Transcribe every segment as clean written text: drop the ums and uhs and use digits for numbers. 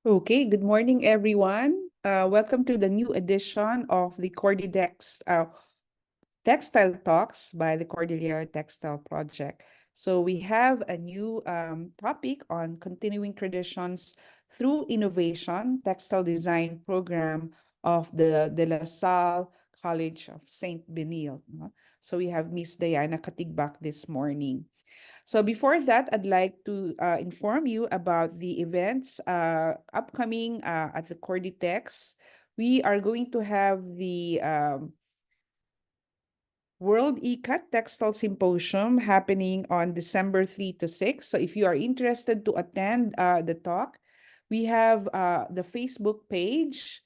Okay, good morning, everyone. Welcome to the new edition of the Cordidex Textile Talks by the Cordillera Textile Project. So we have a new topic on continuing traditions through innovation, textile design program of the De La Salle College of Saint Benil. So we have Miss Diana Katigbak this morning. So before that, I'd like to inform you about the events upcoming at the Corditex. We are going to have the World ICAT Textile Symposium happening on December 3 to 6. So if you are interested to attend the talk, we have the Facebook page,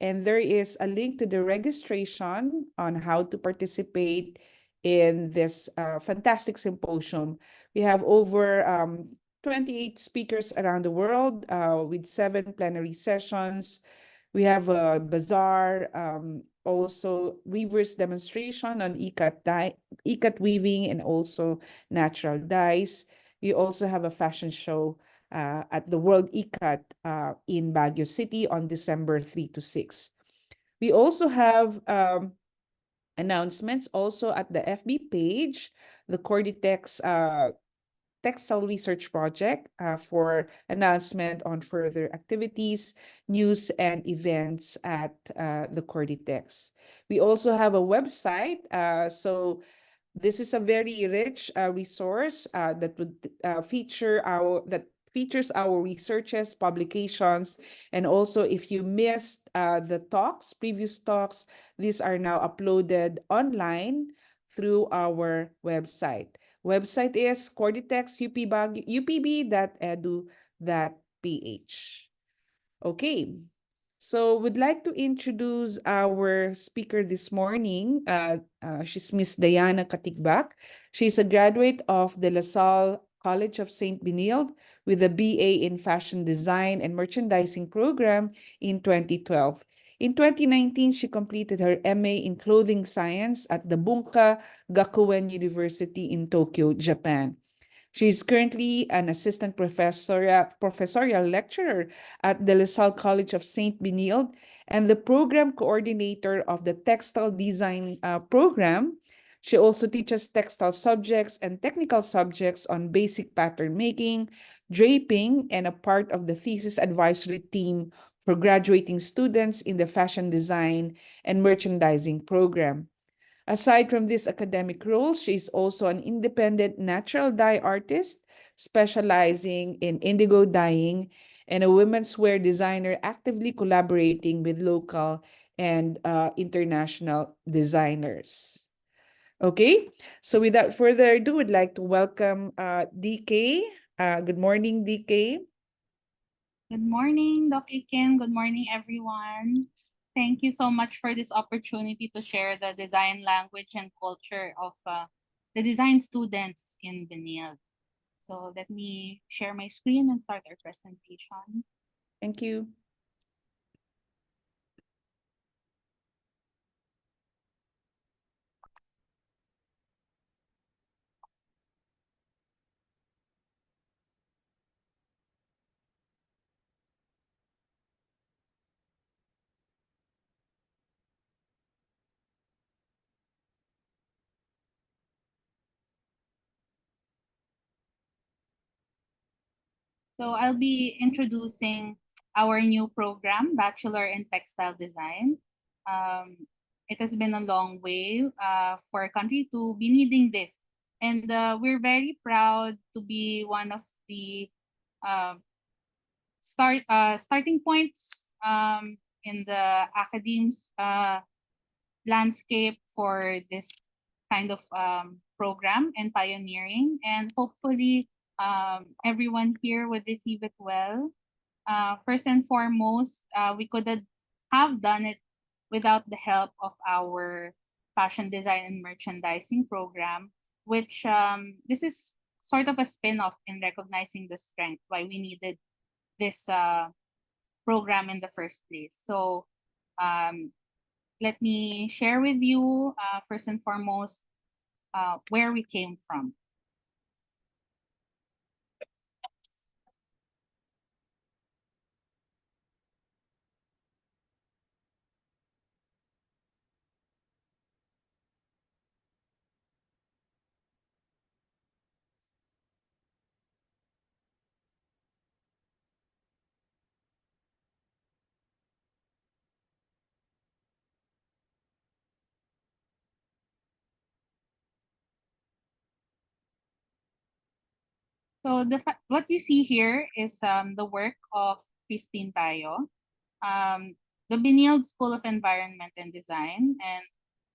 and there is a link to the registration on how to participate in this fantastic symposium. We have over 28 speakers around the world with 7 plenary sessions. We have a bazaar, also weavers demonstration on ikat weaving and also natural dyes. We also have a fashion show at the World Ikat in Baguio City on December 3 to 6. We also have announcements also at the FB page, the Corditex Textile Research Project for announcement on further activities, news, and events at the Corditex. We also have a website. So this is a very rich resource that would features our researches, publications, and also if you missed the previous talks, these are now uploaded online through our website. Website is corditexupb.edu.ph. Okay, so we'd like to introduce our speaker this morning. She's Miss Diana Katigbak. She's a graduate of De La Salle College of St. Benilde with a BA in Fashion Design and Merchandising program in 2012. In 2019, she completed her MA in Clothing Science at the Bunka Gakuen University in Tokyo, Japan. She is currently an assistant professorial lecturer at the La Salle College of St. Benilde and the program coordinator of the textile design program. She also teaches textile subjects and technical subjects on basic pattern making, draping, and a part of the thesis advisory team for graduating students in the fashion design and merchandising program. Aside from these academic roles, she is also an independent natural dye artist specializing in indigo dyeing and a women's wear designer actively collaborating with local and international designers. Okay, so without further ado, I'd like to welcome DK. Good morning, DK. Good morning, Dr. Kim. Good morning, everyone. Thank you so much for this opportunity to share the design language and culture of the design students in Benil. So let me share my screen and start our presentation. Thank you. So I'll be introducing our new program, Bachelor in Textile Design. It has been a long way for our country to be needing this. And we're very proud to be one of the uh, starting points in the academy's landscape for this kind of program and pioneering. And hopefully everyone here would receive it well. First and foremost, we could have done it without the help of our fashion design and merchandising program, which this is sort of a spin-off in recognizing the strength why we needed this program in the first place. So um, let me share with you first and foremost where we came from. So what you see here is the work of Christine Tayo, the Benilde School of Environment and Design, and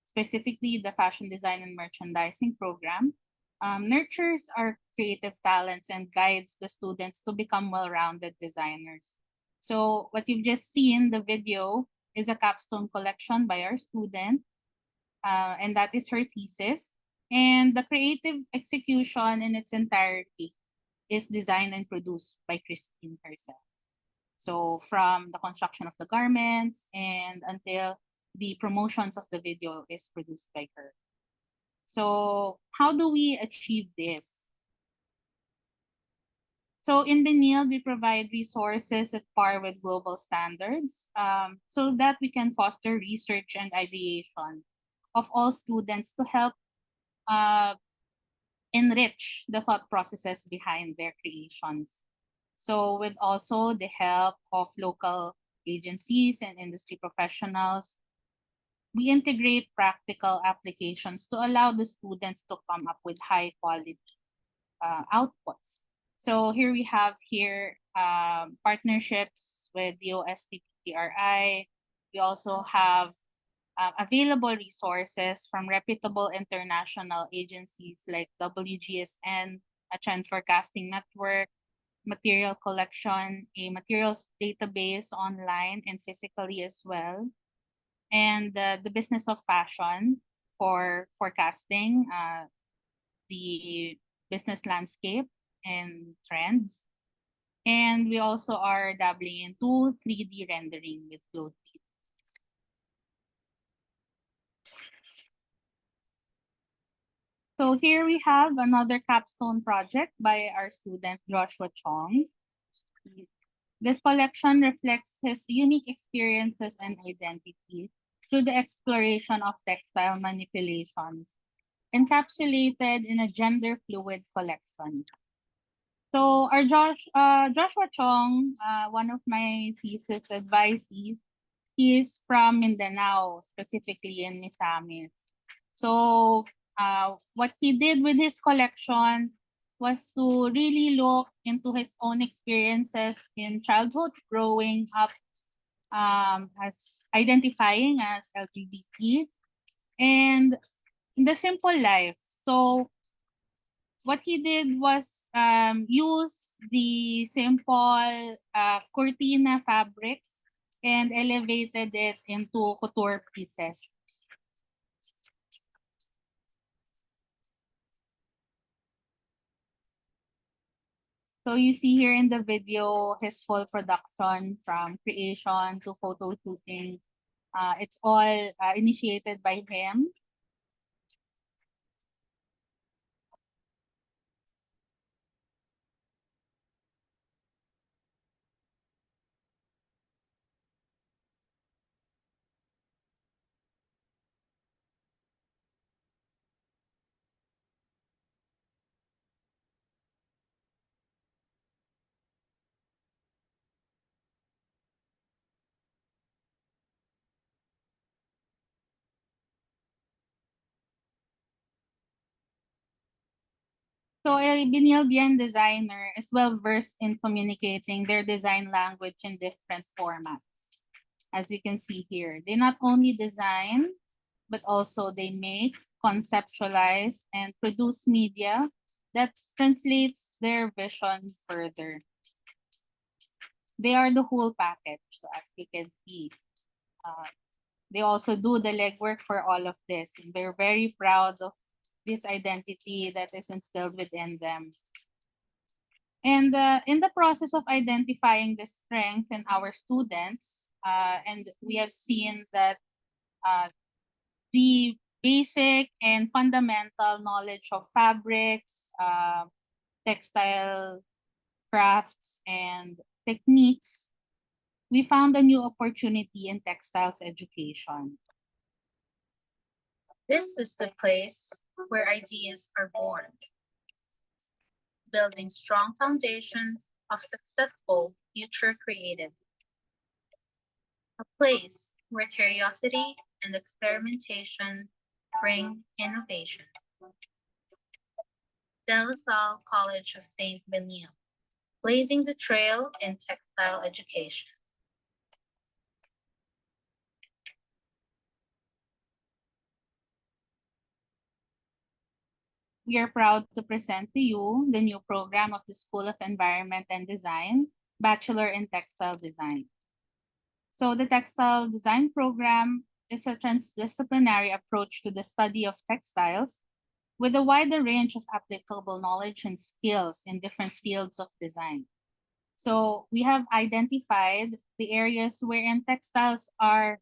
specifically the Fashion Design and Merchandising program, nurtures our creative talents and guides the students to become well-rounded designers. So what you've just seen, the video, is a capstone collection by our student, and that is her thesis. And the creative execution in its entirety is designed and produced by Christine herself. So from the construction of the garments and until the promotions of the video is produced by her. So how do we achieve this? So in Benilde, we provide resources at par with global standards so that we can foster research and ideation of all students to help uh, enrich the thought processes behind their creations. So with also the help of local agencies and industry professionals, we integrate practical applications to allow the students to come up with high quality outputs. So here we have partnerships with the OSTPTRI. We also have available resources from reputable international agencies like WGSN, a trend forecasting network, material collection, a materials database online and physically as well, and the business of fashion for forecasting the business landscape and trends. And we also are dabbling into 3D rendering with Float. So here we have another capstone project by our student Joshua Chong. This collection reflects his unique experiences and identity through the exploration of textile manipulations, encapsulated in a gender fluid collection. So our Joshua Chong, one of my thesis advisees, he is from Mindanao, specifically in Misamis. So what he did with his collection was to really look into his own experiences in childhood, growing up as identifying as LGBT, and the simple life. So what he did was use the simple cortina fabric and elevated it into couture pieces. So you see here in the video his full production from creation to photo shooting. It's all initiated by him. So a Binildian designer is well versed in communicating their design language in different formats. As you can see here, they not only design, but also they make, conceptualize, and produce media that translates their vision further. They are the whole package, so as you can see. They also do the legwork for all of this, and they're very proud of this identity that is instilled within them. And in the process of identifying the strength in our students, and we have seen that the basic and fundamental knowledge of fabrics, textile crafts, and techniques, we found a new opportunity in textiles education. This is the place where ideas are born, building strong foundations of successful future creative. A place where curiosity and experimentation bring innovation. De La Salle College of St. Benil, blazing the trail in textile education. We are proud to present to you the new program of the School of Environment and Design, Bachelor in Textile Design. So the textile design program is a transdisciplinary approach to the study of textiles with a wider range of applicable knowledge and skills in different fields of design. So we have identified the areas wherein textiles are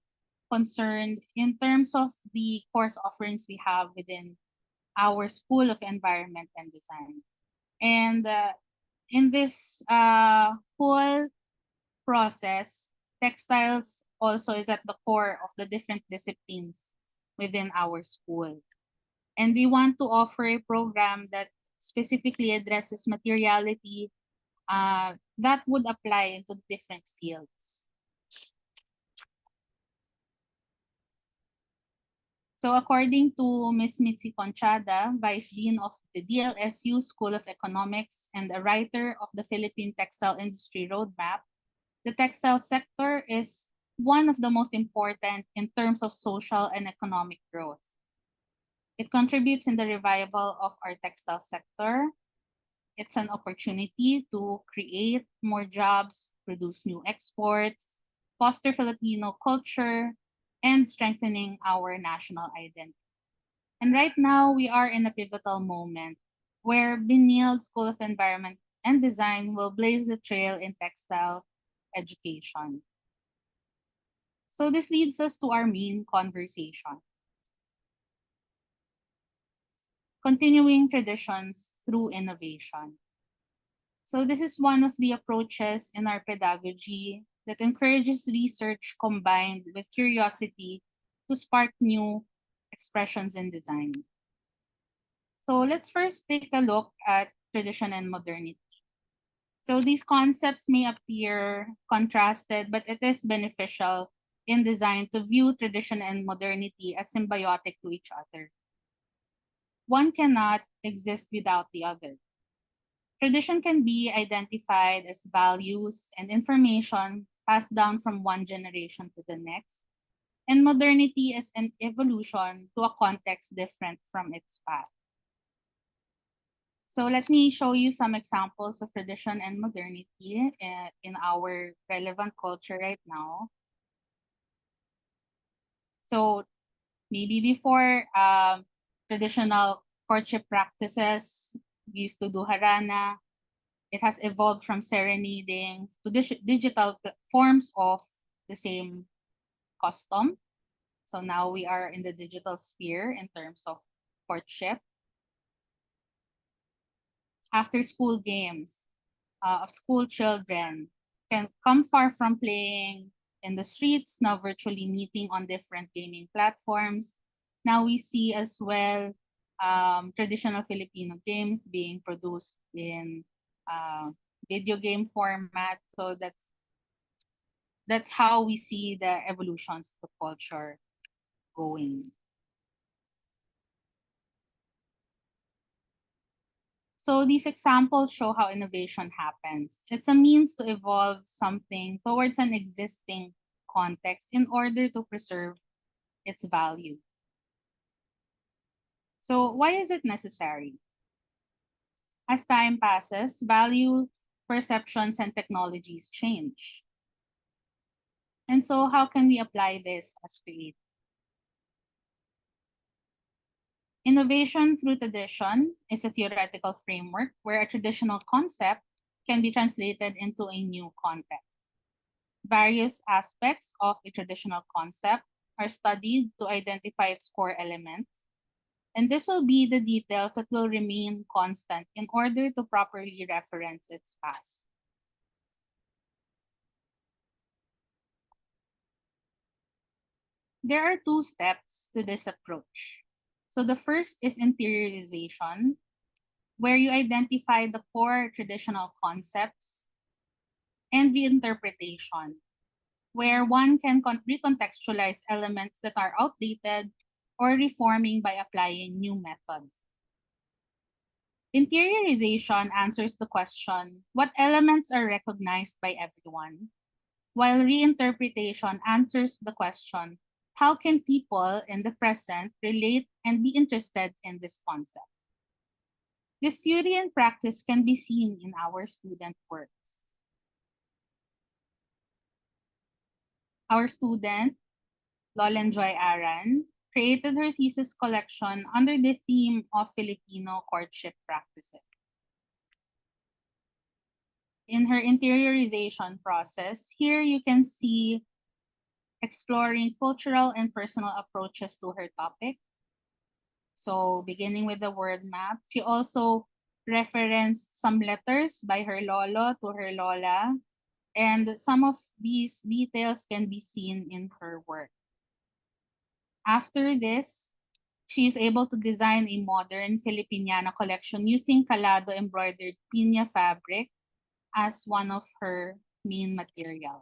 concerned in terms of the course offerings we have within our School of Environment and Design. And in this whole process, textiles also is at the core of the different disciplines within our school. And we want to offer a program that specifically addresses materiality that would apply into different fields. So according to Ms. Mitzi Conchada, Vice Dean of the DLSU School of Economics and a writer of the Philippine Textile Industry Roadmap, the textile sector is one of the most important in terms of social and economic growth. It contributes in the revival of our textile sector. It's an opportunity to create more jobs, produce new exports, foster Filipino culture, and strengthening our national identity. And right now, we are in a pivotal moment where Binil School of Environment and Design will blaze the trail in textile education. So this leads us to our main conversation. Continuing traditions through innovation. So this is one of the approaches in our pedagogy that encourages research combined with curiosity to spark new expressions in design. So let's first take a look at tradition and modernity. So these concepts may appear contrasted, but it is beneficial in design to view tradition and modernity as symbiotic to each other. One cannot exist without the other. Tradition can be identified as values and information passed down from one generation to the next, and modernity is an evolution to a context different from its path. So let me show you some examples of tradition and modernity in our relevant culture right now. So maybe before traditional courtship practices, we used to do harana. It has evolved from serenading to digital forms of the same custom. So now we are in the digital sphere in terms of courtship. After school games of school children can come far from playing in the streets, now virtually meeting on different gaming platforms. Now we see as well traditional Filipino games being produced in video game format. So that's how we see the evolutions of the culture going. So these examples show how innovation happens. It's a means to evolve something towards an existing context in order to preserve its value. So why is it necessary? As time passes, value, perceptions, and technologies change. And so how can we apply this as creators? Innovation through tradition is a theoretical framework where a traditional concept can be translated into a new context. Various aspects of a traditional concept are studied to identify its core elements, and this will be the details that will remain constant in order to properly reference its past. There are two steps to this approach. So the first is interiorization, where you identify the core traditional concepts, and reinterpretation, where one can recontextualize elements that are outdated or reforming by applying new methods. Interiorization answers the question, what elements are recognized by everyone? While reinterpretation answers the question, how can people in the present relate and be interested in this concept? This theory and practice can be seen in our student works. Our student, Lolen Joy Aran, created her thesis collection under the theme of Filipino courtship practices. In her interiorization process, here you can see exploring cultural and personal approaches to her topic. So beginning with the word map, she also referenced some letters by her lolo to her lola, and some of these details can be seen in her work. After this, she is able to design a modern Filipiniana collection using calado embroidered piña fabric as one of her main materials.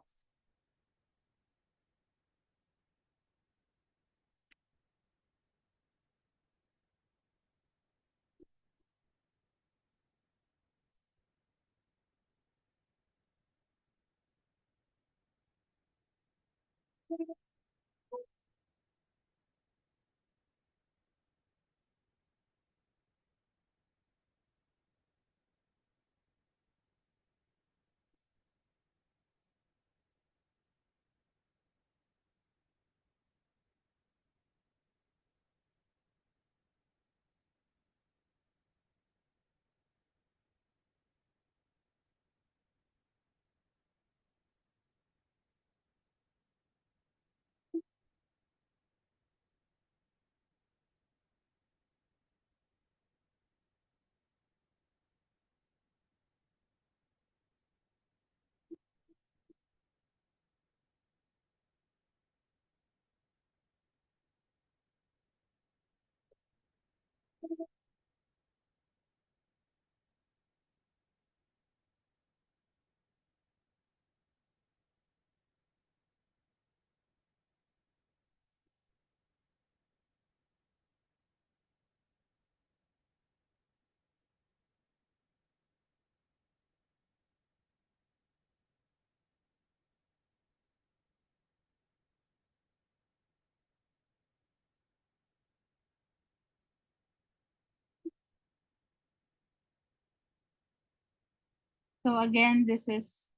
So again, this is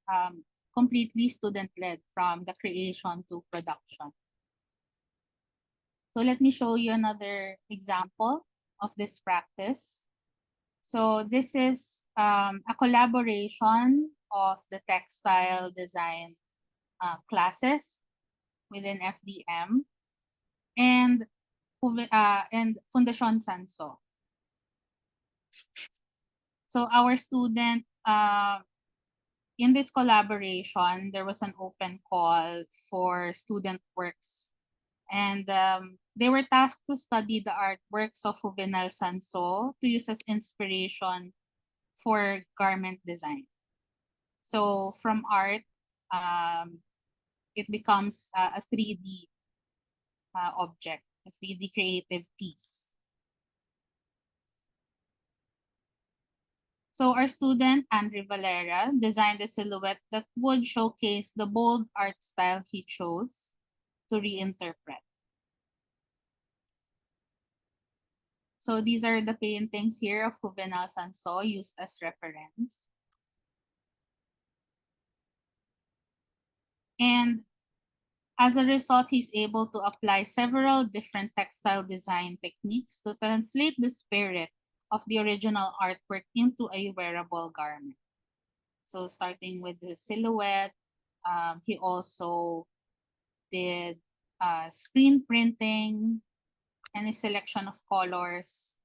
completely student-led from the creation to production. So let me show you another example of this practice. So this is a collaboration of the textile design classes within FDM and Fundación Sanso. So our student, in this collaboration, there was an open call for student works, and they were tasked to study the artworks of Juvenal Sanso to use as inspiration for garment design. So from art, it becomes a 3D object, a 3D creative piece. So our student, Andre Valera, designed a silhouette that would showcase the bold art style he chose to reinterpret. So these are the paintings here of Juvenal Sanso used as reference. And as a result, he's able to apply several different textile design techniques to translate the spirit of the original artwork into a wearable garment. So starting with the silhouette, he also did screen printing and a selection of colors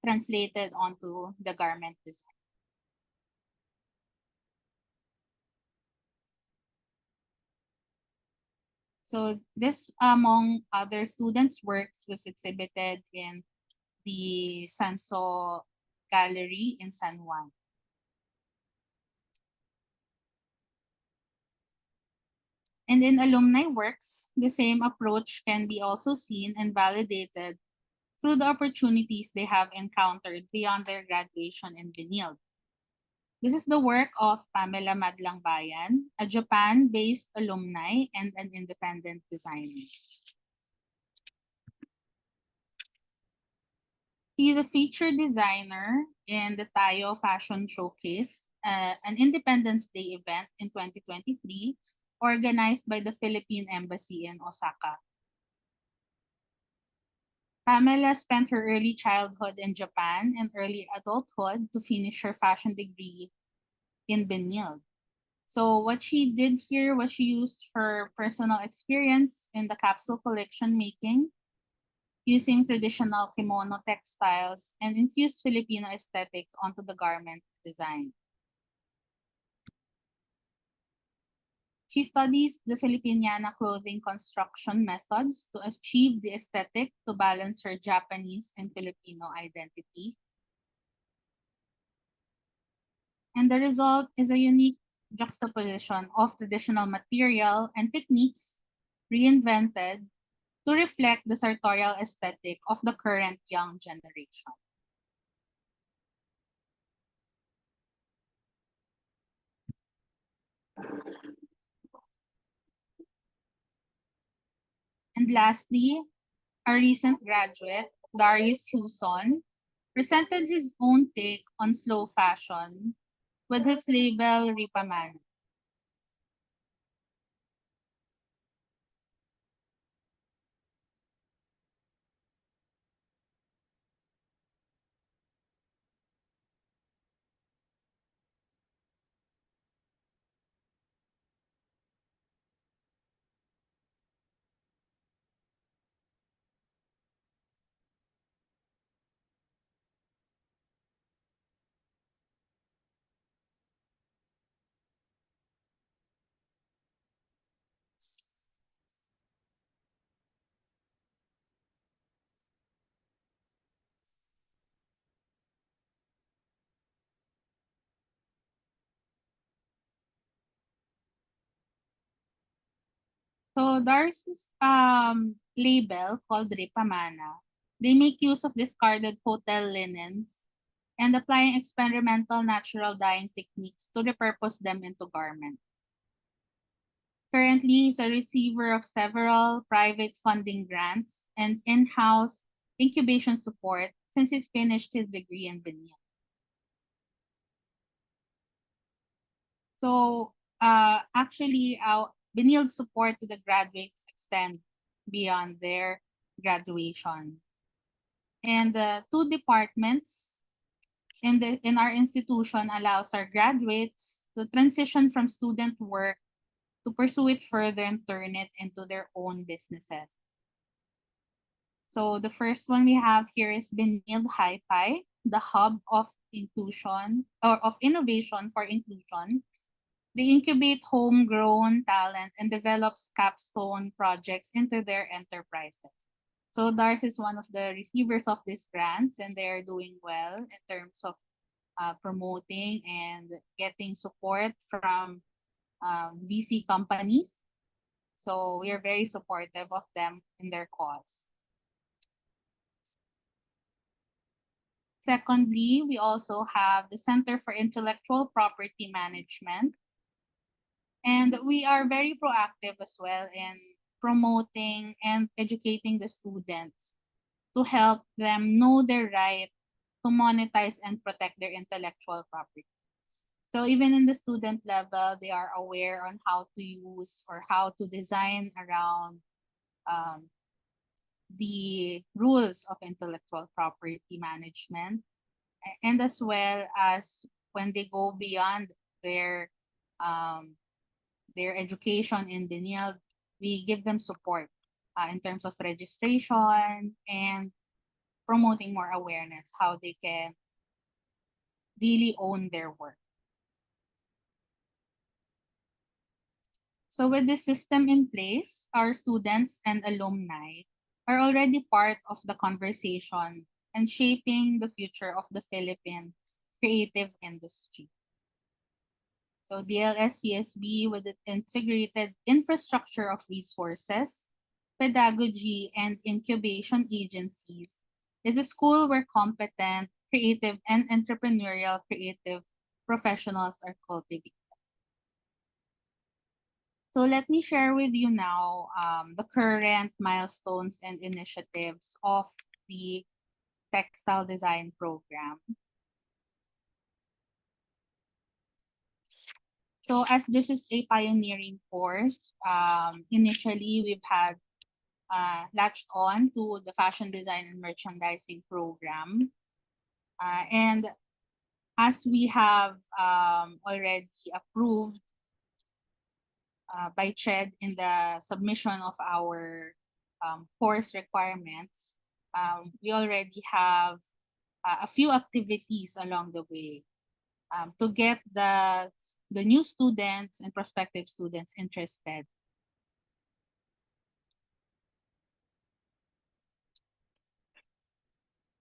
translated onto the garment design. So this, among other students' works, was exhibited in the Sanso Gallery in San Juan. And in alumni works, the same approach can be also seen and validated through the opportunities they have encountered beyond their graduation in Benilde. This is the work of Pamela Madlang Bayan, a Japan-based alumni and an independent designer. He is a featured designer in the Tayo Fashion Showcase, an Independence Day event in 2023, organized by the Philippine Embassy in Osaka. Pamela spent her early childhood in Japan and early adulthood to finish her fashion degree in Benilde. So what she did here was she used her personal experience in the capsule collection making, using traditional kimono textiles, and infused Filipino aesthetics onto the garment design. She studies the Filipiniana clothing construction methods to achieve the aesthetic to balance her Japanese and Filipino identity. And the result is a unique juxtaposition of traditional material and techniques reinvented to reflect the sartorial aesthetic of the current young generation. And lastly, a recent graduate, Darius Huson, presented his own take on slow fashion with his label Ripaman. So Darius's label called Ripamana, they make use of discarded hotel linens and applying experimental natural dyeing techniques to repurpose them into garments. Currently, he's a receiver of several private funding grants and in-house incubation support since he finished his degree in Benilde. So, actually, our Benilde's support to the graduates extend beyond their graduation. And the two departments in our institution allows our graduates to transition from student work to pursue it further and turn it into their own businesses. So the first one we have here is Benilde Hi-Fi, the hub of inclusion or of innovation for inclusion. They incubate homegrown talent and develops capstone projects into their enterprises. So DARS is one of the receivers of these grants, and they are doing well in terms of promoting and getting support from VC companies. So we are very supportive of them in their cause. Secondly, we also have the Center for Intellectual Property Management. And we are very proactive as well in promoting and educating the students to help them know their right to monetize and protect their intellectual property. So even in the student level, they are aware on how to use or how to design around the rules of intellectual property management, and as well as when they go beyond um, their education in Deniel, we give them support in terms of registration and promoting more awareness, how they can really own their work. So with this system in place, our students and alumni are already part of the conversation and shaping the future of the Philippine creative industry. So DLS-CSB, with its integrated infrastructure of resources, pedagogy, and incubation agencies, is a school where competent, creative, and entrepreneurial creative professionals are cultivated. So let me share with you now the current milestones and initiatives of the textile design program. So as this is a pioneering course, initially we've had latched on to the fashion design and merchandising program. And as we have already approved by CHED in the submission of our course requirements, we already have a few activities along the way to get the new students and prospective students interested.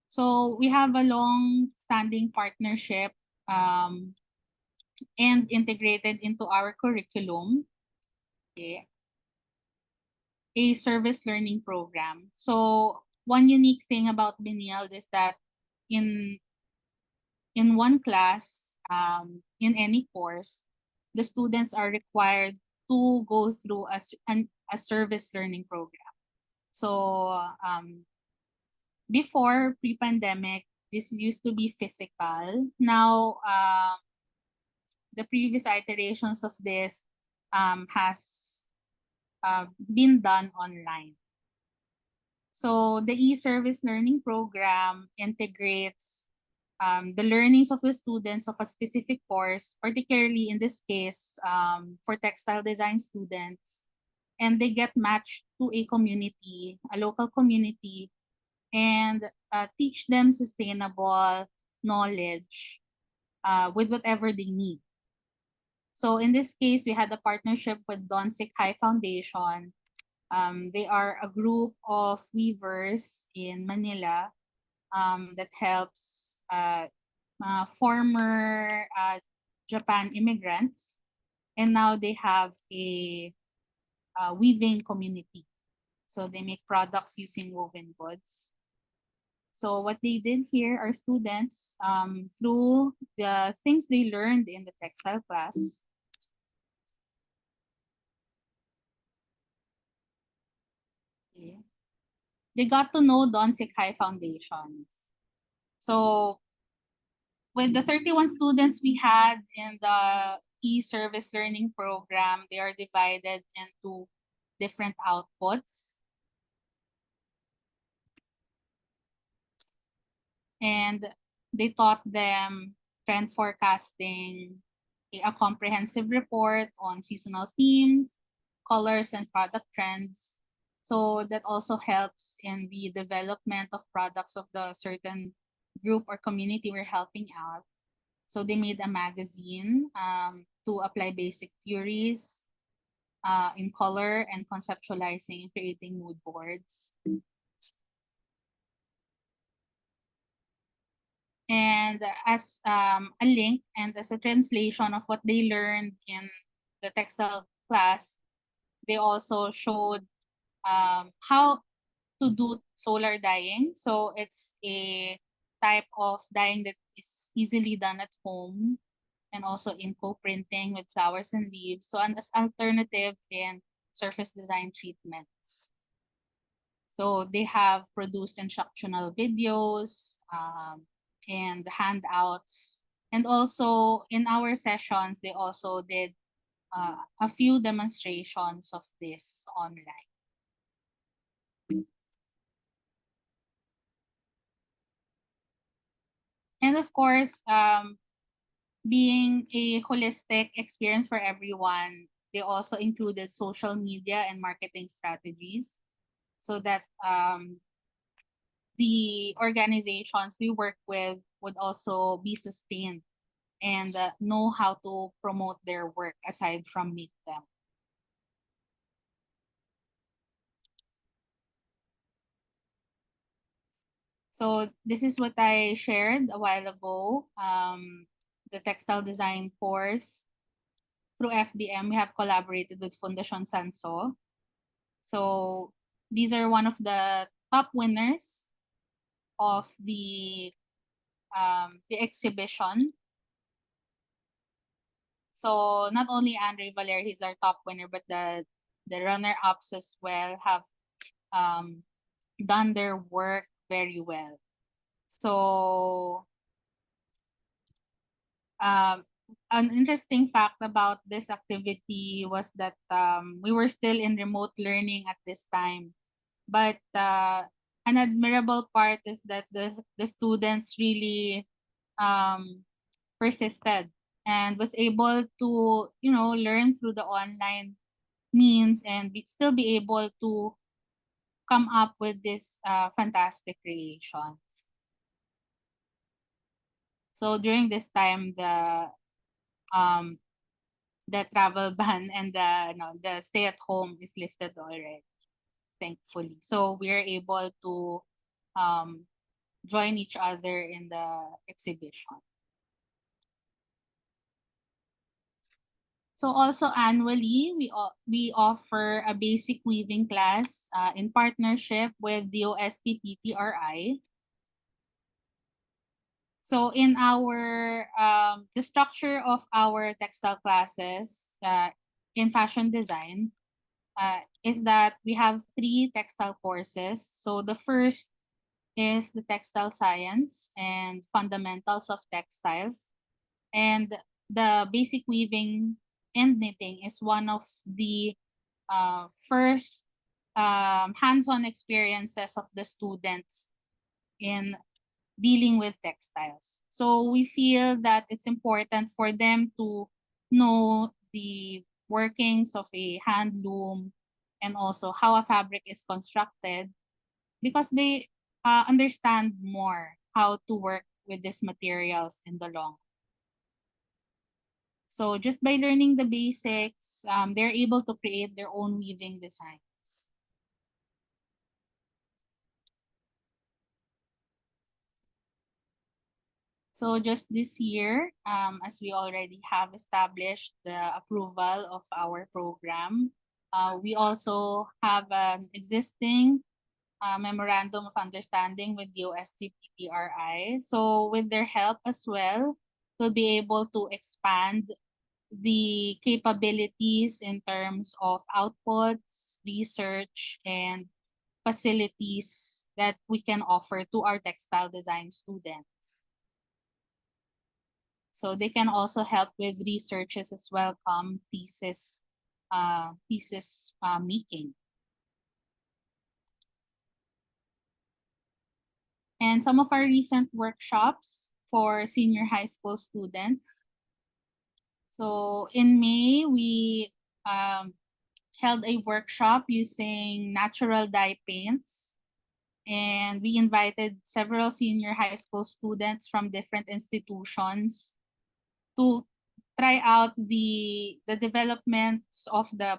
So we have a long-standing partnership and integrated into our curriculum, okay, a service learning program. So one unique thing about Binield is that in one class, in any course, the students are required to go through a service learning program. So before pre-pandemic, this used to be physical. Now, the previous iterations of this has been done online. So the e-service learning program integrates the learnings of the students of a specific course, particularly in this case for textile design students, and they get matched to a community, a local community, and teach them sustainable knowledge with whatever they need. So in this case, we had a partnership with Donsik High Foundation. They are a group of weavers in Manila that helps former Japan immigrants, and now they have a weaving community. So they make products using woven goods. So what they did here, our students, through the things they learned in the textile class, they got to know Donsik High Foundations. So with the 31 students we had in the e-service learning program, they are divided into different outputs. And they taught them trend forecasting, a comprehensive report on seasonal themes, colors, and product trends. So that also helps in the development of products of the certain group or community we're helping out. So they made a magazine to apply basic theories in color and conceptualizing and creating mood boards. And as a link and as a translation of what they learned in the textile class, they also showed how to do solar dyeing. So it's a type of dyeing that is easily done at home and also in co-printing with flowers and leaves. So as alternative in surface design treatments. So they have produced instructional videos and handouts. And also in our sessions, they also did a few demonstrations of this online. And of course, being a holistic experience for everyone, they also included social media and marketing strategies so that the organizations we work with would also be sustained and know how to promote their work aside from meet them. So this is what I shared a while ago. The textile design course through FDM, we have collaborated with Fundación Sanso. So these are one of the top winners of the exhibition. So not only Andre Valer, he's our top winner, but the runner-ups as well have done their work very well. So an interesting fact about this activity was that we were still in remote learning at this time. But an admirable part is that the students really persisted and was able to, learn through the online means and still be able to come up with this fantastic creations. So during this time, the travel ban and the stay at home is lifted already, thankfully. So we are able to join each other in the exhibition. So also annually, we offer a basic weaving class in partnership with the DOST-PTRI. So in our the structure of our textile classes in fashion design is that we have 3 textile courses. So the first is the textile science and fundamentals of textiles, and the basic weaving and knitting is one of the first hands-on experiences of the students in dealing with textiles. So we feel that it's important for them to know the workings of a hand loom and also how a fabric is constructed, because they understand more how to work with these materials in the long. So just by learning the basics, they're able to create their own weaving designs. So just this year, as we already have established the approval of our program, we also have an existing memorandum of understanding with DOST-PTRI. So with their help as well, we'll be able to expand the capabilities in terms of outputs, research, and facilities that we can offer to our textile design students. So they can also help with researches as well, thesis making. And some of our recent workshops for senior high school students. So in May, we held a workshop using natural dye paints. And we invited several senior high school students from different institutions to try out the developments of the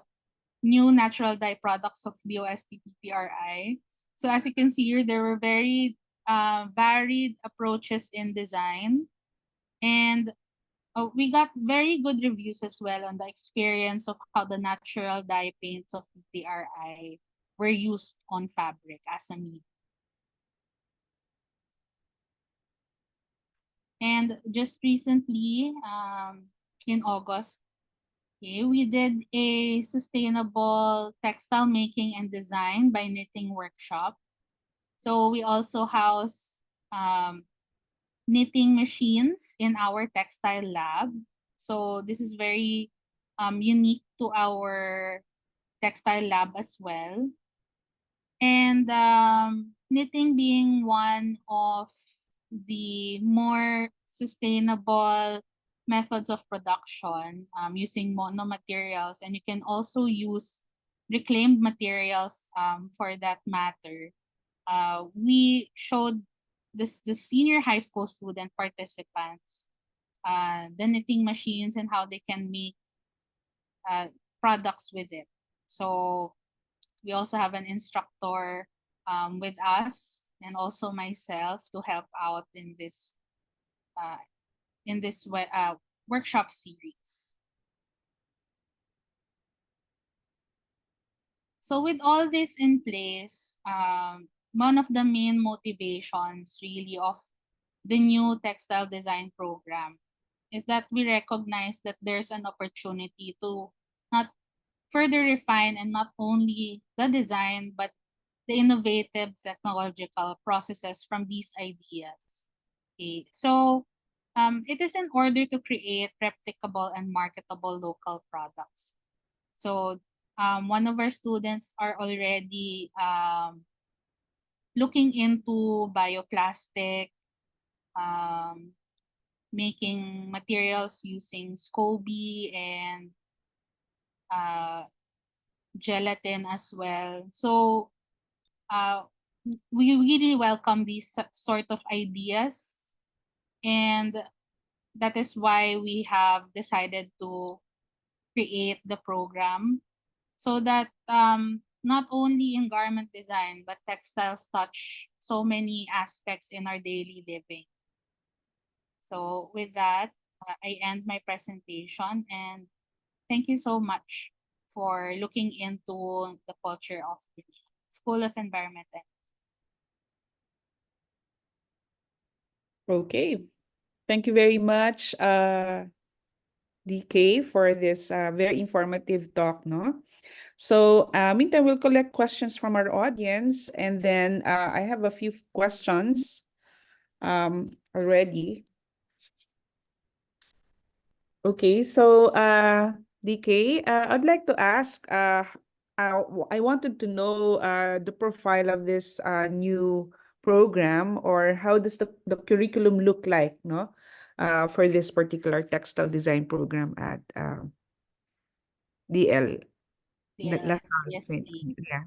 new natural dye products of DOST-PTRI. So as you can see here, there were very varied approaches in design. And we got very good reviews as well on the experience of how the natural dye paints of PTRI were used on fabric as a medium. And just recently, in August, okay, we did a sustainable textile making and design by knitting workshop. So we also house knitting machines in our textile lab. So this is very unique to our textile lab as well. And knitting being one of the more sustainable methods of production using monomaterials, and you can also use reclaimed materials for that matter. We showed the senior high school student participants the knitting machines and how they can make uh, products with it. So we also have an instructor with us and also myself to help out uh, in this workshop series. So with all this in place, one of the main motivations really of the new textile design program is that we recognize that there's an opportunity to not further refine and not only the design but the innovative technological processes from these ideas. Okay, so it is in order to create replicable and marketable local products. So one of our students are already looking into bioplastic, um, making materials using SCOBY and uh, gelatin as well. So uh, we really welcome these sort of ideas, and that is why we have decided to create the program so that not only in garment design but textiles touch so many aspects in our daily living. So with that, I end my presentation, and thank you so much for looking into the culture of the School of Environment. Okay. Thank you very much, DK, for this very informative talk, no? So, meantime, we'll collect questions from our audience, and then I have a few questions already. Okay, so DK, I'd like to ask, I wanted to know the profile of this new program, or how does the curriculum look like, no, for this particular textile design program at DL, the LaSalle Saint. DSP. Yeah.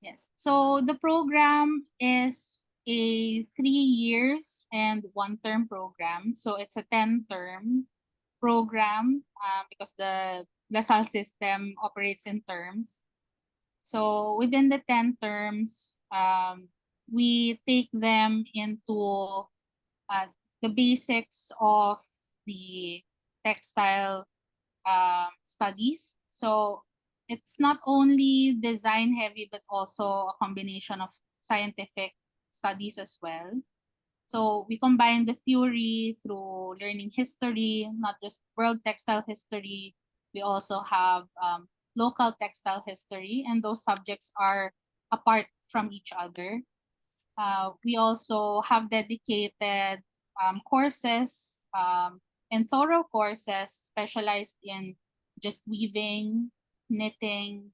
Yes. So the program is a 3 years and 1 term program. So it's a 10 term program because the LaSalle system operates in terms. So within the 10 terms, we take them into the basics of the textile studies. So it's not only design heavy, but also a combination of scientific studies as well. So we combine the theory through learning history, not just world textile history. We also have local textile history, and those subjects are apart from each other. We also have dedicated courses and thorough courses specialized in just weaving, knitting,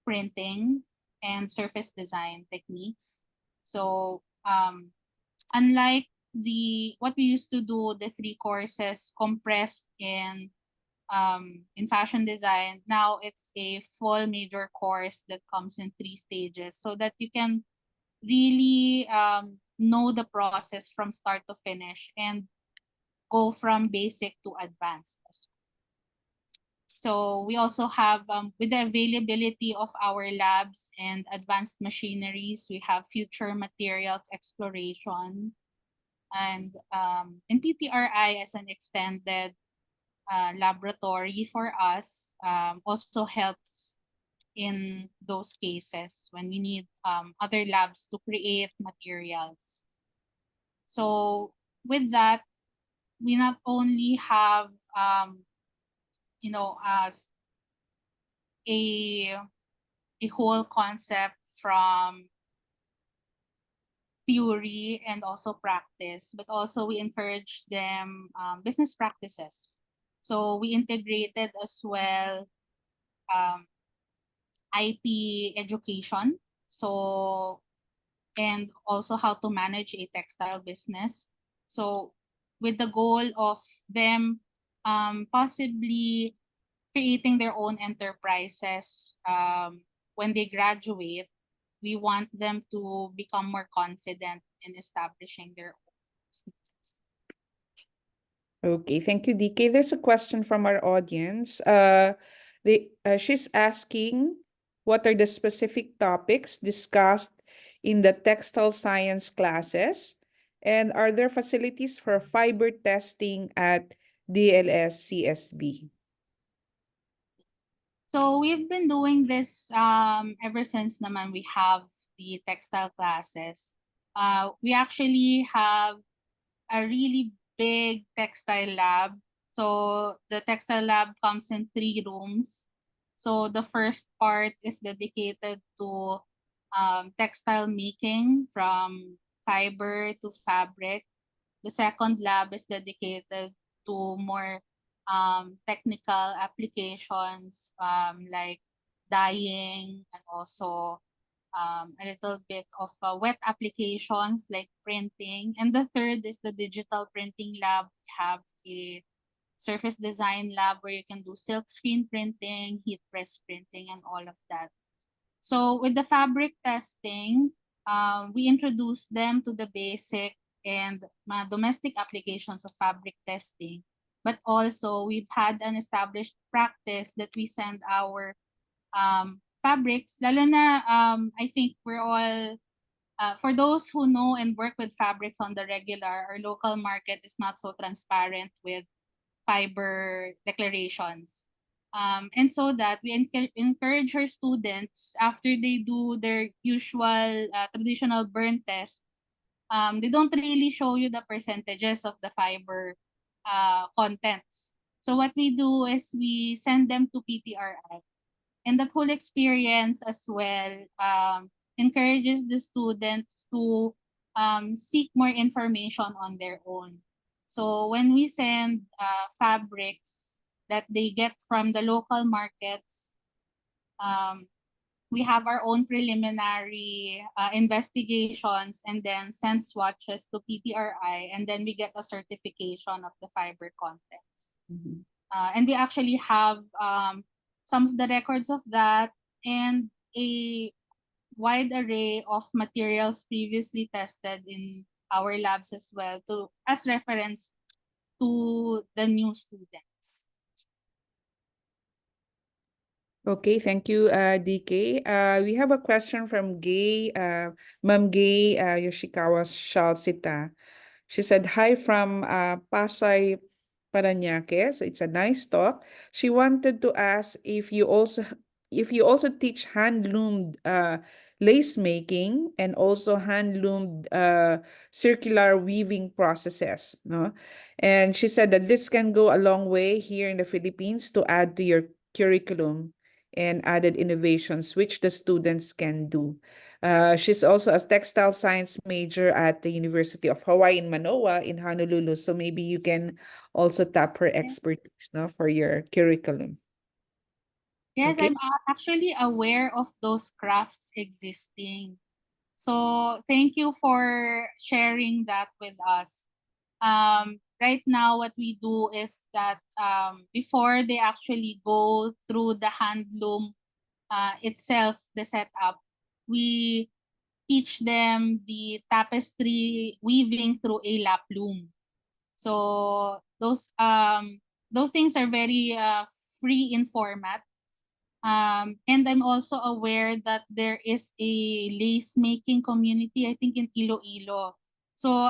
printing, and surface design techniques. So unlike what we used to do, the 3 courses compressed in fashion design, now it's a full major course that comes in 3 stages so that you can really know the process from start to finish and go from basic to advanced. So we also have, with the availability of our labs and advanced machineries, we have future materials exploration, and PTRI as an extended laboratory for us also helps in those cases when we need other labs to create materials. So with that, we not only have as a whole concept from theory and also practice, but also we encourage them business practices. So we integrated as well IP education. So and also how to manage a textile business. So with the goal of them possibly creating their own enterprises when they graduate, we want them to become more confident in establishing their own businesses. Okay, thank you, DK. There's a question from our audience. She's asking, what are the specific topics discussed in the textile science classes? And are there facilities for fiber testing at DLS CSB? So we've been doing this ever since naman we have the textile classes. We actually have a really big textile lab. So the textile lab comes in 3 rooms. So the first part is dedicated to textile making from fiber to fabric. The second lab is dedicated to more technical applications like dyeing and also a little bit of wet applications like printing. And the third is the digital printing lab. We have a surface design lab where you can do silk screen printing, heat press printing, and all of that. So with the fabric testing, we introduced them to the basic and domestic applications of fabric testing. But also, we've had an established practice that we send our fabrics, lalo na I think we're all, for those who know and work with fabrics on the regular, our local market is not so transparent with fiber declarations. And so that we encourage our students after they do their usual traditional burn test, they don't really show you the percentages of the fiber contents. So what we do is we send them to PTRI. And the whole experience as well encourages the students to seek more information on their own. So when we send fabrics that they get from the local markets, we have our own preliminary investigations and then send swatches to PTRI, and then we get a certification of the fiber contents. Mhm. And we actually have some of the records of that and a wide array of materials previously tested in our labs as well to as reference to the new students. Okay, thank you, DK. We have a question from Gay, Ma'am Gay Yoshikawa Shalsita. She said, hi from Pasay, Parañaque. So it's a nice talk. She wanted to ask if you also teach hand-loomed lace making and also hand-loomed circular weaving processes, no? And she said that this can go a long way here in the Philippines to add to your curriculum and added innovations which the students can do. She's also a textile science major at the University of Hawaii in Manoa in Honolulu. So maybe you can also tap her expertise, no, for your curriculum. Yes, Okay. I'm actually aware of those crafts existing. So thank you for sharing that with us. Right now, what we do is that before they actually go through the handloom itself, the setup, we teach them the tapestry weaving through a lap loom. So those things are very free in format. And I'm also aware that there is a lace making community, I think in Iloilo. So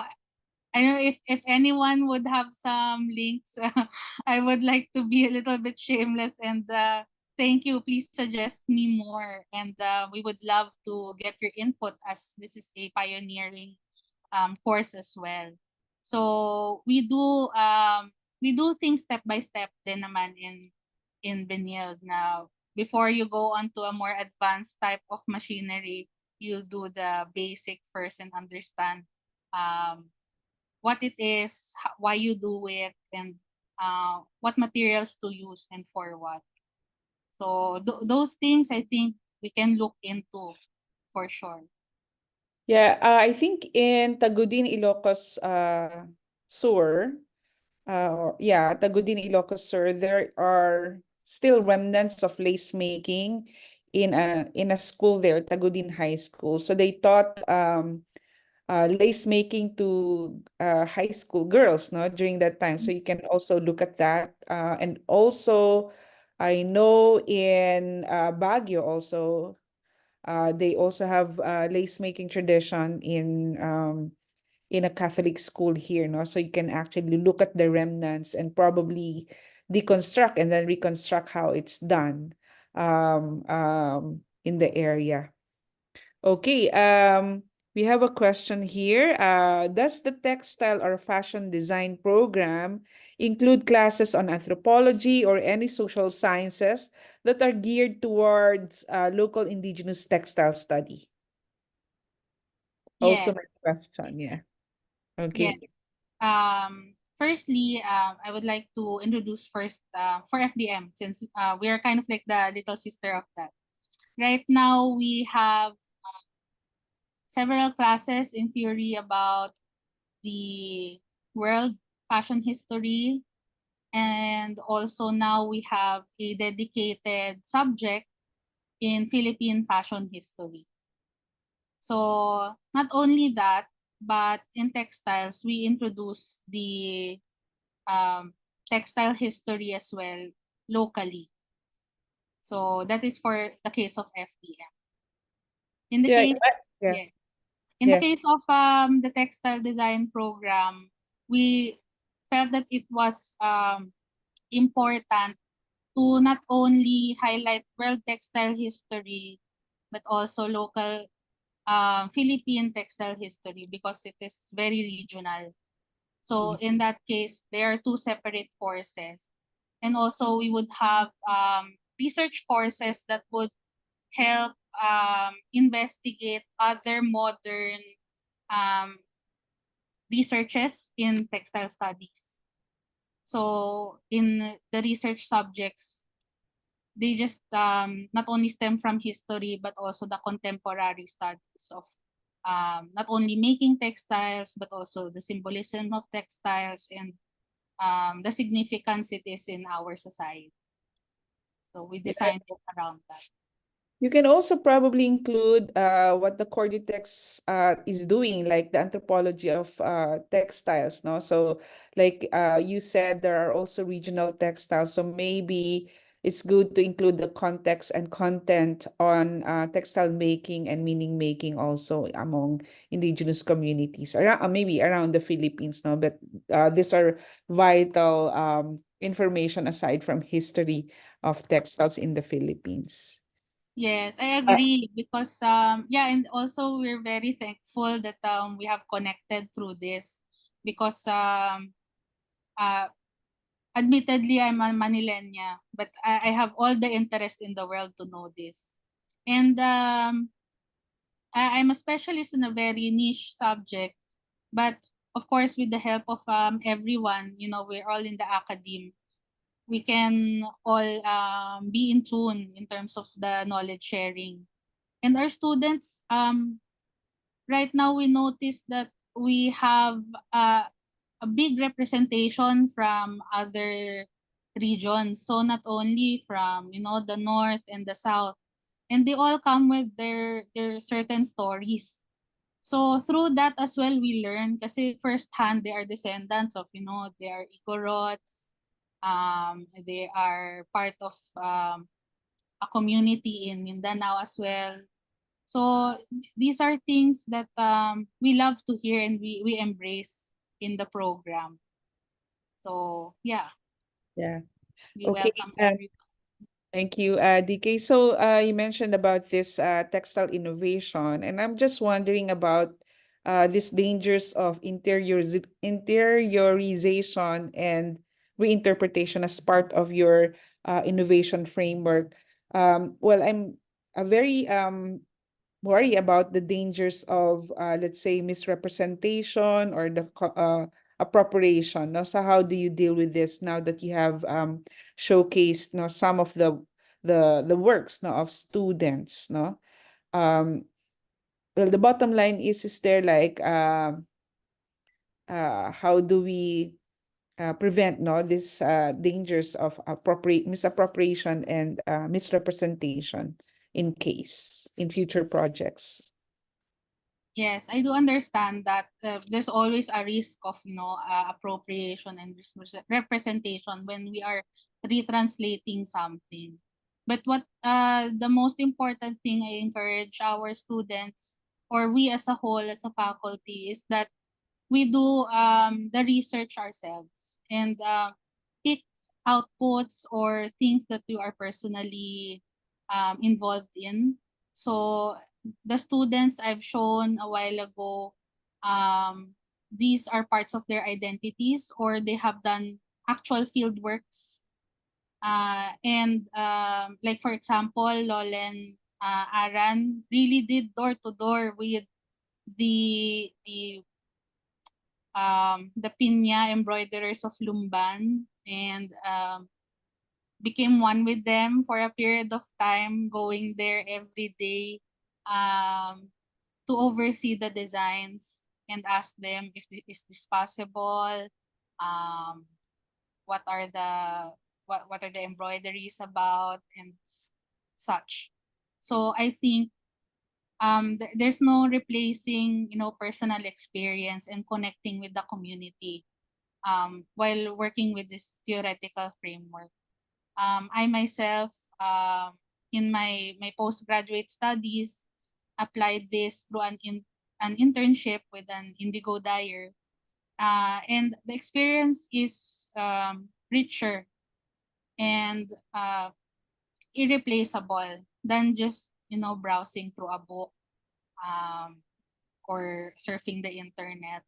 I don't know if anyone would have some links. I would like to be a little bit shameless and thank you. Please suggest me more, and we would love to get your input as this is a pioneering course as well. So we do things step by step din naman in Benilde. Now, before you go on to a more advanced type of machinery, you do the basic first and understand um, what it is, why you do it, and what materials to use and for what. So those things I think we can look into for sure. Yeah, I think in Tagudin, Ilocos Sur, Tagudin, Ilocos Sur, there are still remnants of lace making in a school there, Tagudin High School. So they taught lace making to high school girls, no, during that time. So you can also look at that. And also, I know in Baguio also, they also have lace making tradition in a Catholic school here, no? So you can actually look at the remnants and probably deconstruct and then reconstruct how it's done in the area. Okay, we have a question here. Does the textile or fashion design program include classes on anthropology or any social sciences that are geared towards local indigenous textile study? Also Yes, my question, yeah. yes. Okay. Firstly, I would like to introduce first for FDM, since we are kind of like the little sister of that. Right now, we have several classes in theory about the world fashion history, and also now we have a dedicated subject in Philippine fashion history. So not only that, but in textiles, we introduce the textile history as well locally. So that is for the case of FDM. In the Yeah, case, yeah, yeah, in the yes. case of the textile design program, we felt that it was important to not only highlight world textile history, but also local Philippine textile history because it is very regional. So in that case, there are two separate courses. And also we would have research courses that would help investigate other modern um, researches in textile studies. So in the research subjects, they just not only stem from history but also the contemporary studies of not only making textiles but also the symbolism of textiles and the significance it is in our society. So we Yeah. designed it around that. You can also probably include what the Corditex is doing, like the anthropology of textiles, no? So like you said, there are also regional textiles. So maybe it's good to include the context and content on textile making and meaning making also among indigenous communities, around, maybe around the Philippines, no? But these are vital information aside from history of textiles in the Philippines. Yes, I agree because yeah, and also we're very thankful that we have connected through this because uh admittedly I'm a Manilenya, but I have all the interest in the world to know this. And I'm a specialist in a very niche subject, but of course with the help of everyone, you know, we're all in the academe. We can all be in tune in terms of the knowledge sharing. And our students, right now we notice that we have a big representation from other regions. So not only from, you know, the north and the south, and they all come with their certain stories. So through that as well we learn kasi firsthand they are descendants of, you know, they are Igorots, they are part of a community in Mindanao as well. So these are things that we love to hear and we embrace in the program. So yeah, Yeah. we Okay. welcome everyone. Thank you, DK. So you mentioned about this textile innovation, and I'm just wondering about these dangers of interiorization and reinterpretation as part of your innovation framework. Well, I'm very worry about the dangers of, let's say, misrepresentation or the appropriation. No? So how do you deal with this now that you have showcased, no, some of the works, no, of students, no? Well, the bottom line is there like how do we prevent, no, these dangers of misappropriation and misrepresentation in future projects? Yes, I do understand that there's always a risk of, appropriation and representation when we are retranslating something. But what the most important thing I encourage our students, or we as a whole as a faculty, is that we do the research ourselves and pick outputs or things that you are personally involved in. So the students I've shown a while ago, these are parts of their identities, or they have done actual field works. And like for example, Lolen Aran really did door to door with the pinya embroiderers of Lumban, and became one with them for a period of time, going there every day to oversee the designs and ask them if is this possible, um, what are the embroideries about, and such. So I think there's no replacing, personal experience and connecting with the community while working with this theoretical framework. I myself, in my postgraduate studies, applied this through an internship with an indigo dyer, and the experience is richer and irreplaceable than just browsing through a book, um, or surfing the internet.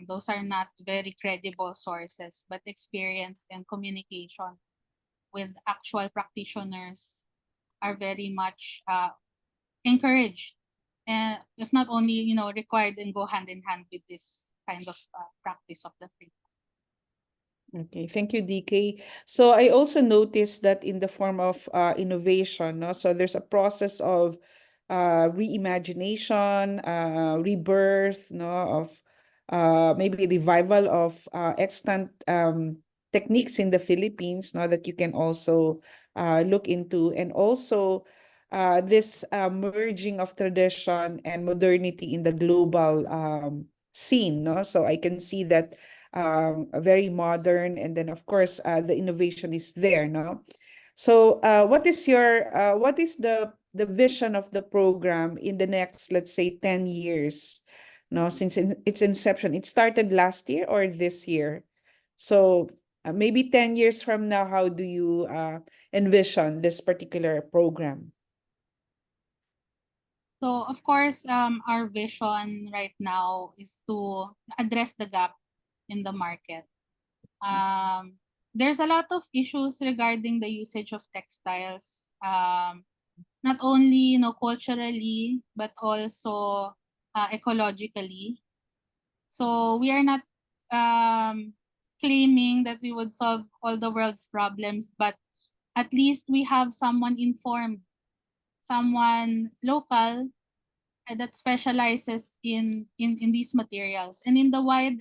Those are not very credible sources, but experience and communication with actual practitioners are very much encouraged, and if not only required, and go hand in hand with this kind of practice of the free. Okay, thank you, DK. So I also noticed that in the form of innovation, no? So there's a process of reimagination, rebirth, no, of maybe revival of extant techniques in the Philippines, no, that you can also look into, and also this merging of tradition and modernity in the global scene, no? So I can see that very modern, and then of course the innovation is there, no? So what is the vision of the program in the next, let's say, 10 years, no, since its inception? It started last year or this year? So maybe 10 years from now, how do you envision this particular program? So of course, our vision right now is to address the gap in the market. There's a lot of issues regarding the usage of textiles, not only culturally, but also ecologically. So we are not claiming that we would solve all the world's problems, but at least we have someone informed, someone local that specializes in these materials, and in the wide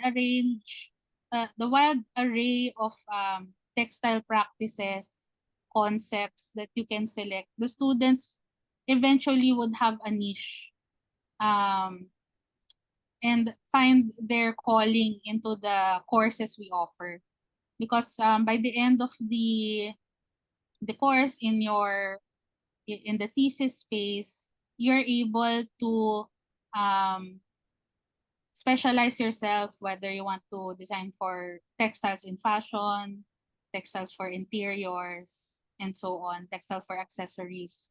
array of textile practices, concepts that you can select. The students eventually would have a niche, um, and find their calling into the courses we offer, because by the end of the course, in the thesis phase, you're able to um, specialize yourself, whether you want to design for textiles in fashion, textiles for interiors, and so on, textile for accessories.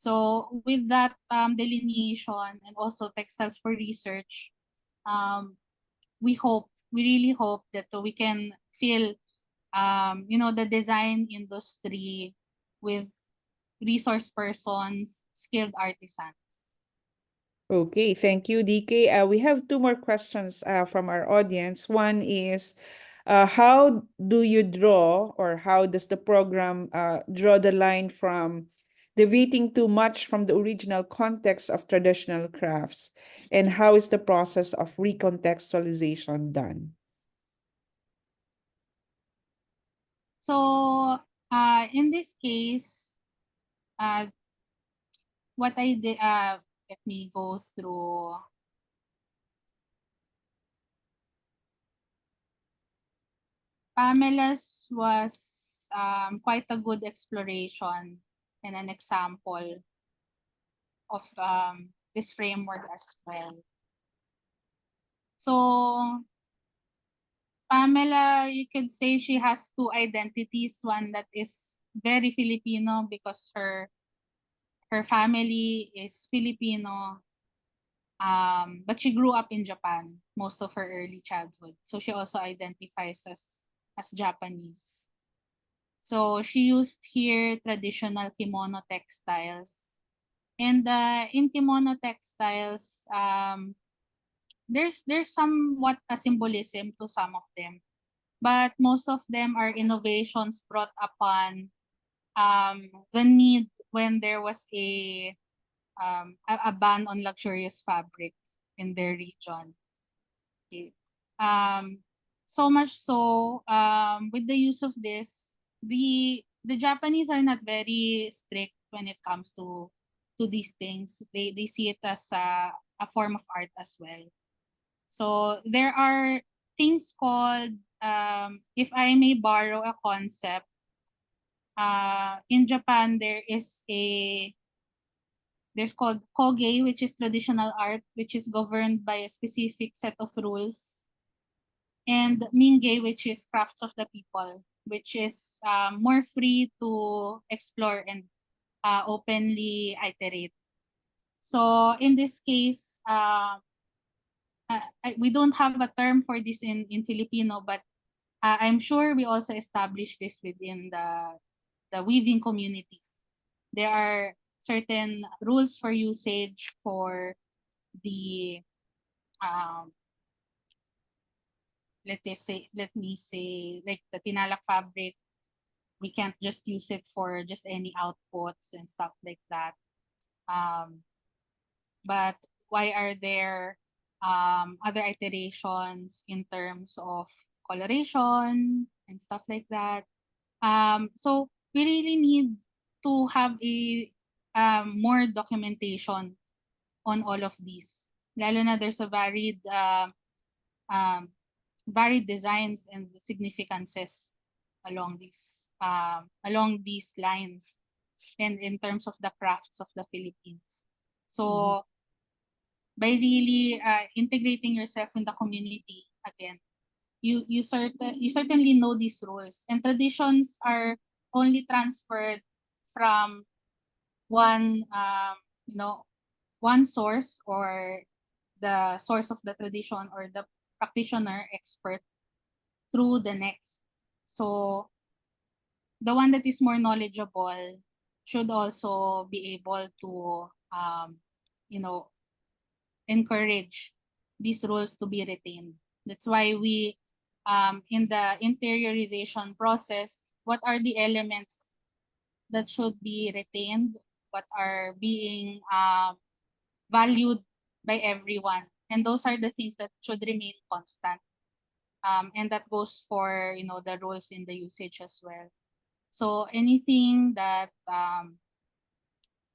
So with that delineation and also textiles for research, we really hope that we can fill the design industry with resource persons, skilled artisans. Okay, thank you, DK. We have two more questions from our audience. One is, how do you draw, or how does the program draw the line from deviating too much from the original context of traditional crafts? And how is the process of recontextualization done? So in this case, what I did, let me go through. Pamela's was quite a good exploration and an example of this framework as well. So Pamela, you could say she has two identities. One that is very Filipino because her family is Filipino, but she grew up in Japan most of her early childhood. So she also identifies as Japanese. So she used here traditional kimono textiles. And in kimono textiles, there's somewhat a symbolism to some of them, but most of them are innovations brought upon the need when there was a ban on luxurious fabric in their region. Okay. So much so, with the use of this, the Japanese are not very strict when it comes to these things. They see it as a form of art as well. So there are things called, if I may borrow a concept, in Japan there's called koge, which is traditional art, which is governed by a specific set of rules, and minge, which is crafts of the people, which is more free to explore and openly iterate. So in this case, we don't have a term for this in Filipino, but I'm sure we also established this within the weaving communities. There are certain rules for usage for the let me say like the tinalak fabric. We can't just use it for just any outputs and stuff like that. But why are there other iterations in terms of coloration and stuff like that? So we really need to have a more documentation on all of these. Lalo na there's a um, varied designs and significances along these lines and in terms of the crafts of the Philippines. So by really integrating yourself in the community again, you certainly know these rules, and traditions are only transferred from one one source, or the source of the tradition or the practitioner expert, through the next. So the one that is more knowledgeable should also be able to you know encourage these rules to be retained. That's why we in the interiorization process, what are the elements that should be retained, what are being valued by everyone, and those are the things that should remain constant. And that goes for the rules in the usage as well. So anything that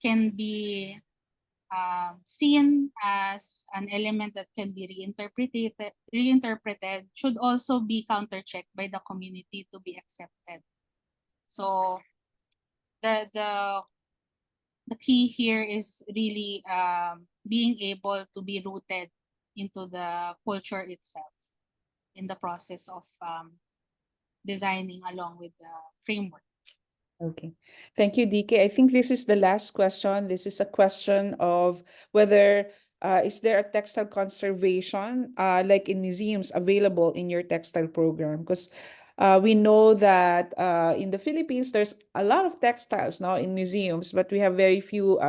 can be seen as an element that can be reinterpreted should also be counter-checked by the community to be accepted. So the key here is really being able to be rooted into the culture itself in the process of designing along with the framework. Okay. Thank you, DK. I think this is the last question. This is a question of whether is there a textile conservation like in museums available in your textile program? Because we know that in the Philippines there's a lot of textiles now in museums, but we have very few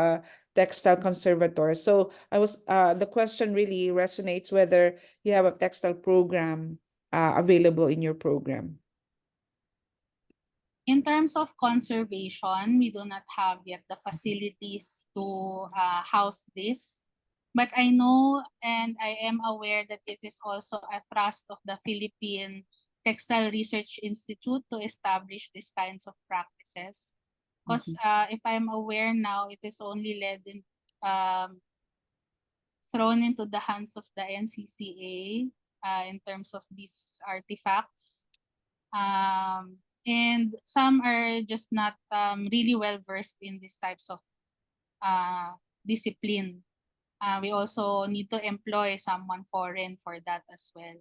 textile conservators. So the question really resonates whether you have a textile program available in your program. In terms of conservation, we do not have yet the facilities to house this. But I know and I am aware that it is also a trust of the Philippine Textile Research Institute to establish these kinds of practices. Because if I'm aware now, it is only thrown into the hands of the NCCA in terms of these artifacts. And some are just not really well versed in these types of discipline. We also need to employ someone foreign for that as well.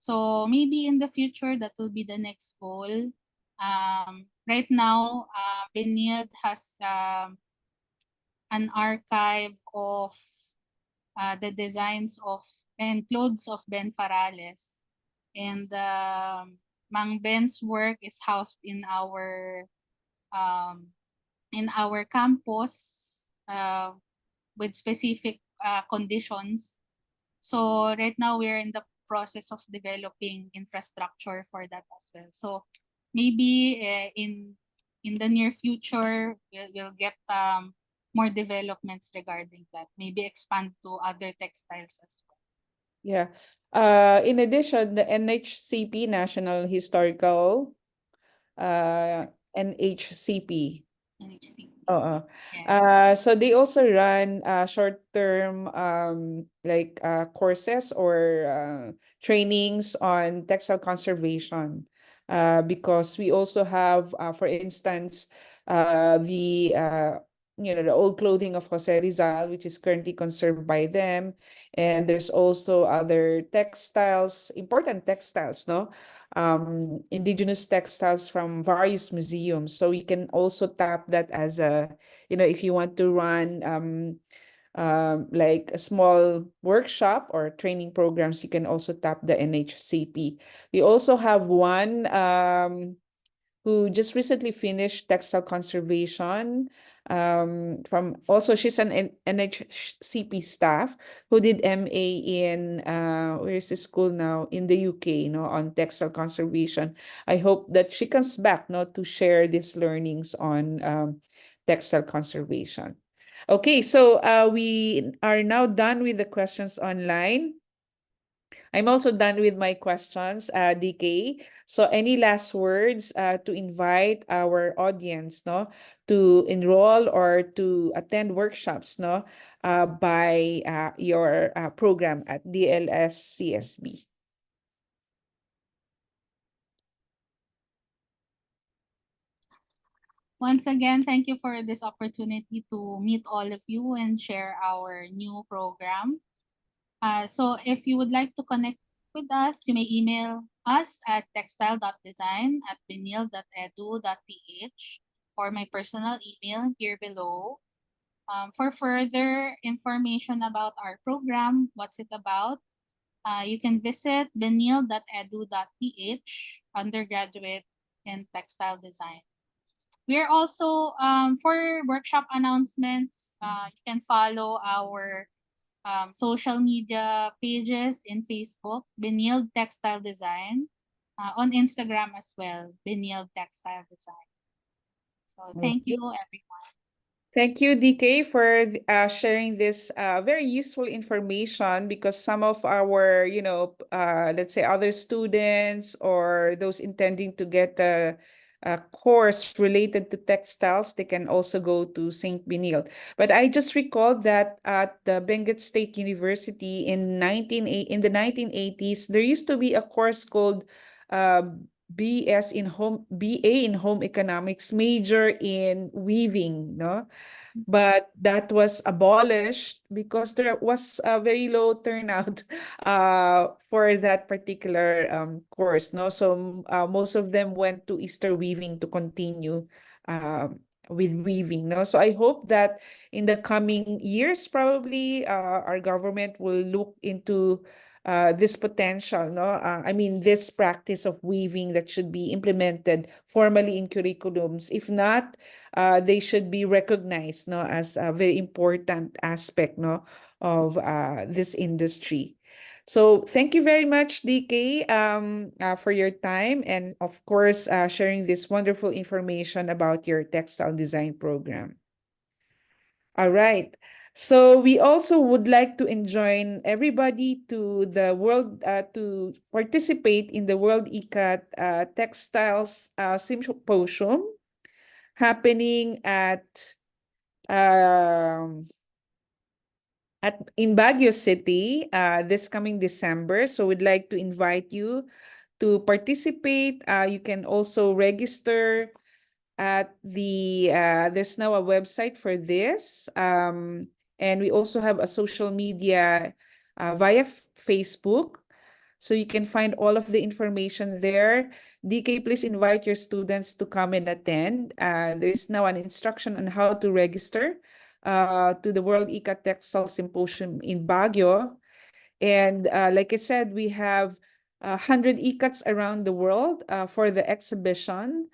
So maybe in the future, that will be the next goal. Right now, Benilde has an archive of the designs of and clothes of Ben Farales. And Mang Ben's work is housed in our campus with specific conditions. So right now we're in the process of developing infrastructure for that as well. So maybe in the near future we'll get more developments regarding that. Maybe expand to other textiles as well. Yeah. In addition, the NHCP, National Historical, NHCP. NHC. Oo. Yeah. So they also run short-term like courses or trainings on textile conservation. Because we also have, for instance, the old clothing of Jose Rizal, which is currently conserved by them. And there's also other textiles, important textiles, no? Indigenous textiles from various museums. So we can also tap that as if you want to run like a small workshop or training programs, you can also tap the NHCP. We also have one who just recently finished textile conservation. From also she's an NHCP staff who did MA in where is the school now in the UK, on textile conservation. I hope that she comes back, to share these learnings on textile conservation. Okay, so we are now done with the questions online. I'm also done with my questions, DK. So any last words to invite our audience, to enroll or to attend workshops, by your program at DLS CSB? Once again, thank you for this opportunity to meet all of you and share our new program. So if you would like to connect with us, you may email us at textile.design@benilde.edu.ph or my personal email here below. For further information about our program, what's it about, you can visit benilde.edu.ph, undergraduate in textile design. We're also, for workshop announcements, you can follow our social media pages in Facebook, Benilde Textile Design, on Instagram as well, Benilde Textile Design. So thank you, everyone. Thank you, DK, for sharing this very useful information, because some of our, let's say other students or those intending to get a course related to textiles, they can also go to St. Benilde. But I just recalled that at the Benguet State University in the 1980s, there used to be a course called BA in Home Economics, major in weaving, no? But that was abolished because there was a very low turnout for that particular course, no? So most of them went to Easter weaving to continue with weaving, no? So I hope that in the coming years, probably our government will look into this potential, no? I mean, this practice of weaving that should be implemented formally in curriculums. If not, they should be recognized, no, as a very important aspect, no, of this industry. So thank you very much, DK, for your time and of course sharing this wonderful information about your textile design program. All right. So we also would like to enjoin everybody to the world to participate in the World ICAT Textiles Symposium happening um, in Baguio City this coming December. So we'd like to invite you to participate. You can also register at there's now a website for this. And we also have a social media via Facebook. So you can find all of the information there. DK, please invite your students to come and attend. There's now an instruction on how to register to the World ICAT Textile Symposium in Baguio. And like I said, we have 100 ICATs around the world for the exhibition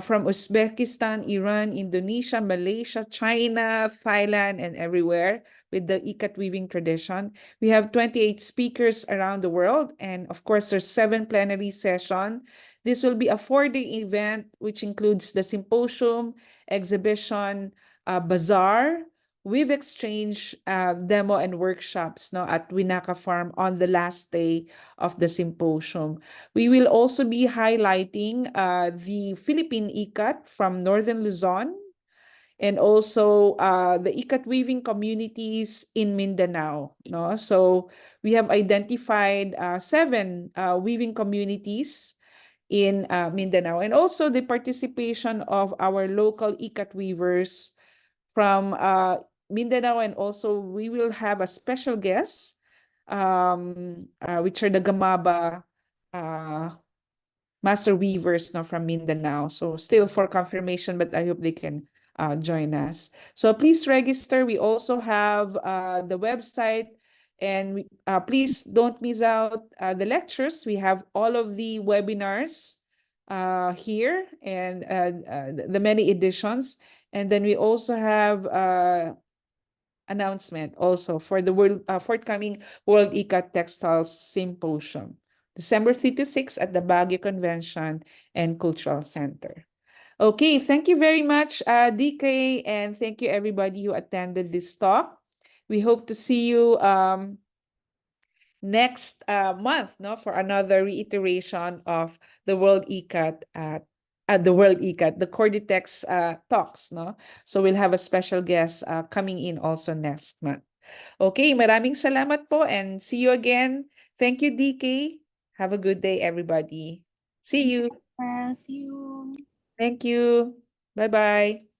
from Uzbekistan, Iran, Indonesia, Malaysia, China, Thailand, and everywhere with the ICAT weaving tradition. We have 28 speakers around the world. And of course, there's 7 plenary sessions. This will be a 4-day event, which includes the symposium, exhibition, bazaar, we've exchanged demo and workshops, no, at Winaka Farm on the last day of the symposium. We will also be highlighting the Philippine ICAT from Northern Luzon and also the ICAT weaving communities in Mindanao. No? So we have identified 7 weaving communities in Mindanao, and also the participation of our local ICAT weavers from Mindanao, and also we will have a special guest, which are the Gamaba master weavers, no, from Mindanao. So still for confirmation, but I hope they can join us. So please register. We also have the website, and please don't miss out the lectures. We have all of the webinars here and the many editions. And then we also have announcement also for the forthcoming World ICAT Textiles Symposium, December 3 to 6 at the Baguio Convention and Cultural Center. Okay, thank you very much, DK, and thank you everybody who attended this talk. We hope to see you next month, no, for another reiteration of the World ICAT at the World ICAT, the Corditex talks, no? So we'll have a special guest coming in also next month. Okay, maraming salamat po and see you again. Thank you, DK. Have a good day, everybody. See you. See you. Thank you. Bye-bye.